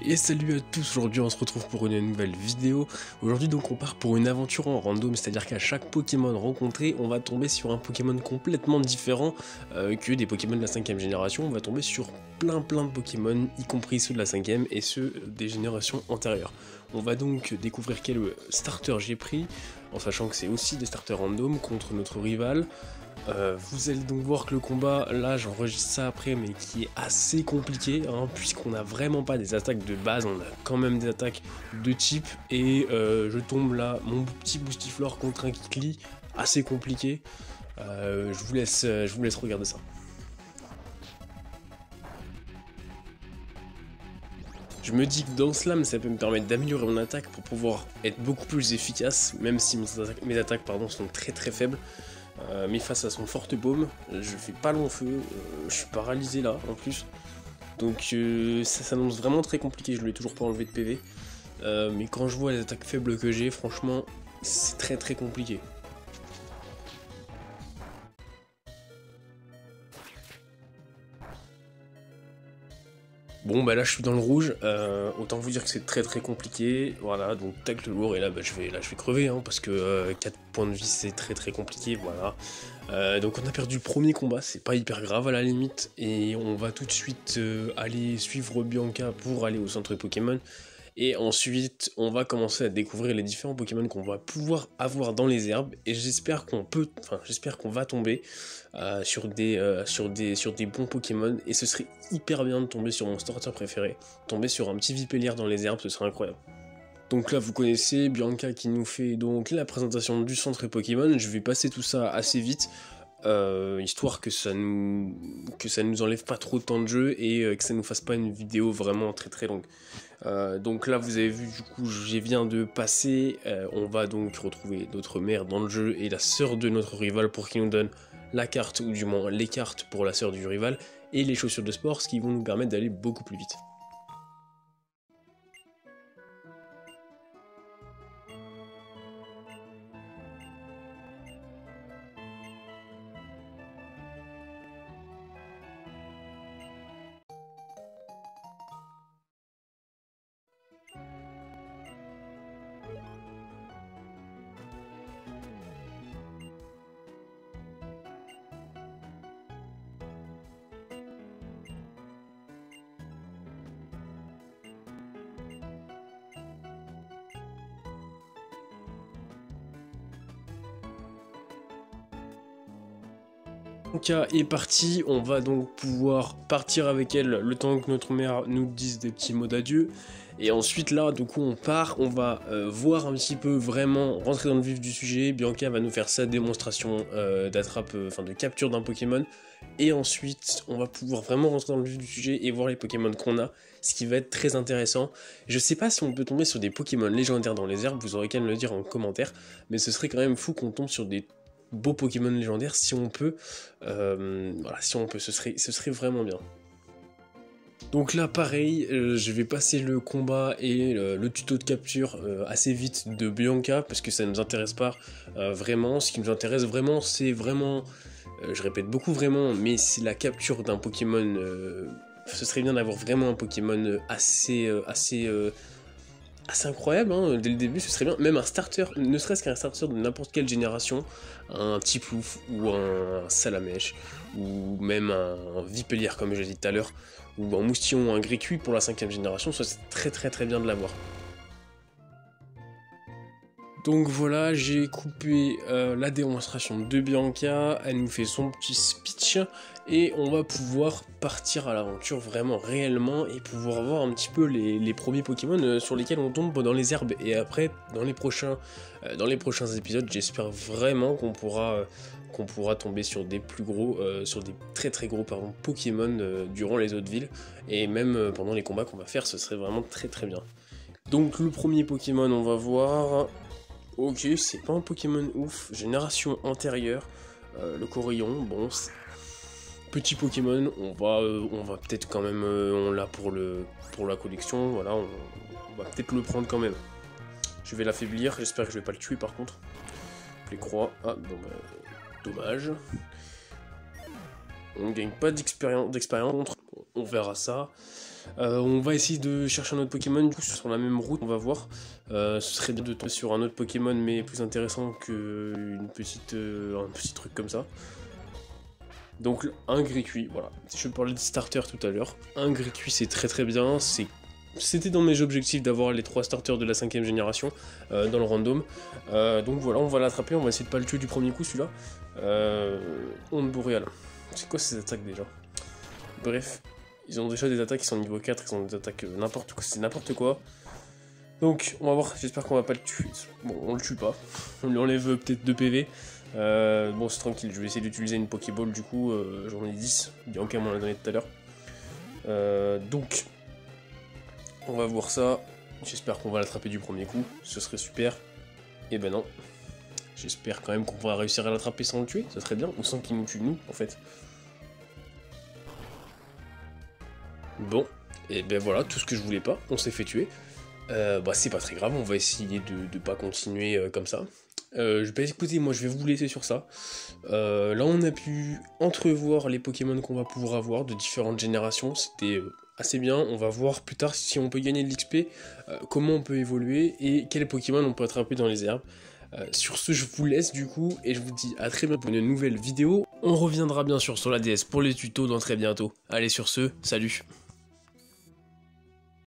Et salut à tous, aujourd'hui on se retrouve pour une nouvelle vidéo. Aujourd'hui donc on part pour une aventure en random, c'est-à-dire qu'à chaque Pokémon rencontré, on va tomber sur un Pokémon complètement différent que des Pokémon de la 5ème génération. On va tomber sur plein de Pokémon, y compris ceux de la 5ème et ceux des générations antérieures. On va donc découvrir quel starter j'ai pris, en sachant que c'est aussi des starters random contre notre rival. Vous allez donc voir que le combat, là j'enregistre ça après, mais qui est assez compliqué, hein, puisqu'on n'a vraiment pas des attaques de base, on a quand même des attaques de type, et je tombe là, mon petit Boostiflor contre un Kikli, assez compliqué. Je vous laisse regarder ça. Je me dis que dans Slam, ça peut me permettre d'améliorer mon attaque pour pouvoir être beaucoup plus efficace, même si mes attaques sont très faibles. Mais face à son forte baume, je fais pas long feu, je suis paralysé là en plus. Donc ça s'annonce vraiment très compliqué, je lui ai toujours pas enlevé de PV. Mais quand je vois les attaques faibles que j'ai, franchement, c'est très compliqué. Bon bah là je suis dans le rouge, autant vous dire que c'est très compliqué, voilà, donc tac le lourd, et là je vais crever, hein, parce que 4 points de vie c'est très compliqué, voilà. Donc on a perdu le premier combat, c'est pas hyper grave à la limite, et on va tout de suite aller suivre Bianca pour aller au centre Pokémon. Et ensuite, on va commencer à découvrir les différents Pokémon qu'on va pouvoir avoir dans les herbes. Et j'espère qu'on va tomber sur des bons Pokémon. Et ce serait hyper bien de tomber sur mon starter préféré. Tomber sur un petit Vipellier dans les herbes, ce serait incroyable. Donc là, vous connaissez Bianca qui nous fait donc la présentation du centre Pokémon. Je vais passer tout ça assez vite. Histoire que ça nous enlève pas trop de temps de jeu et que ça nous fasse pas une vidéo vraiment très longue. Donc là vous avez vu, du coup je viens de passer, on va donc retrouver notre mère dans le jeu et la sœur de notre rival pour qu'il nous donne la carte, ou du moins les cartes pour la sœur du rival, et les chaussures de sport, ce qui vont nous permettre d'aller beaucoup plus vite. Bianca est partie, on va donc pouvoir partir avec elle le temps que notre mère nous dise des petits mots d'adieu. Et ensuite là, du coup on part, on va voir un petit peu vraiment rentrer dans le vif du sujet. Bianca va nous faire sa démonstration de capture d'un Pokémon. Et ensuite, on va pouvoir vraiment rentrer dans le vif du sujet et voir les Pokémon qu'on a, ce qui va être très intéressant. Je sais pas si on peut tomber sur des Pokémon légendaires dans les herbes, vous aurez qu'à me le dire en commentaire, mais ce serait quand même fou qu'on tombe sur des beaux Pokémon légendaires si on peut. Voilà, si on peut, ce serait vraiment bien. Donc là pareil, je vais passer le combat et le tuto de capture assez vite de Bianca, parce que ça ne nous intéresse pas vraiment. Ce qui nous intéresse vraiment, c'est vraiment, je répète beaucoup vraiment, mais c'est la capture d'un Pokémon. Ce serait bien d'avoir vraiment un Pokémon assez incroyable, hein, dès le début, ce serait bien. Même un starter, ne serait-ce qu'un starter de n'importe quelle génération, un Tiplouf ou un Salamèche, ou même un Vipellier comme j'ai dit tout à l'heure, ou un Moustillon ou un Gricui pour la 5ème génération, ça c'est très bien de l'avoir. Donc voilà, j'ai coupé la démonstration de Bianca, elle nous fait son petit speech, et on va pouvoir partir à l'aventure vraiment réellement, et pouvoir voir un petit peu les premiers Pokémon sur lesquels on tombe dans les herbes. Et après, dans les prochains épisodes, j'espère vraiment qu'on pourra tomber sur des plus gros, sur des très gros Pokémon durant les autres villes, et même pendant les combats qu'on va faire, ce serait vraiment très bien. Donc le premier Pokémon, on va voir. Ok, c'est pas un Pokémon ouf, génération antérieure, le Corayon, bon, petit Pokémon, on va peut-être quand même, on l'a pour la collection, voilà, on va peut-être le prendre quand même. Je vais l'affaiblir, j'espère que je vais pas le tuer par contre. Les croix, ah bon bah, dommage. On ne gagne pas d'expérience, on verra ça. On va essayer de chercher un autre Pokémon, du coup sur la même route, on va voir. Ce serait bien de tomber sur un autre Pokémon, mais plus intéressant qu'une petite, un petit truc comme ça. Donc un Gricuit, voilà. Je parlais de starter tout à l'heure. Un Gricuit c'est très bien, c'était dans mes objectifs d'avoir les 3 starters de la 5ème génération dans le random. Donc voilà, on va l'attraper, on va essayer de pas le tuer du premier coup celui-là. Onde boréale. C'est quoi ces attaques déjà? Bref, ils ont déjà des attaques qui sont niveau 4, ils ont des attaques n'importe quoi, c'est n'importe quoi. Donc on va voir, j'espère qu'on va pas le tuer. Bon, on le tue pas, on lui enlève peut-être 2 PV. Bon c'est tranquille, je vais essayer d'utiliser une Pokéball du coup, j'en ai 10, Bianca m'en a donné tout à l'heure. Donc, on va voir ça, j'espère qu'on va l'attraper du premier coup, ce serait super. Et ben non, j'espère quand même qu'on pourra réussir à l'attraper sans le tuer, ça serait bien, ou sans qu'il nous tue nous en fait. Bon, et ben voilà, tout ce que je voulais pas, on s'est fait tuer. Bah c'est pas très grave, on va essayer de pas continuer comme ça. Écoutez, moi je vais vous laisser sur ça. Là on a pu entrevoir les Pokémon qu'on va pouvoir avoir de différentes générations, c'était assez bien. On va voir plus tard si on peut gagner de l'XP, comment on peut évoluer et quels Pokémon on peut attraper dans les herbes. Sur ce je vous laisse du coup et je vous dis à très bientôt pour une nouvelle vidéo. On reviendra bien sûr sur la DS pour les tutos dans très bientôt. Allez sur ce, salut.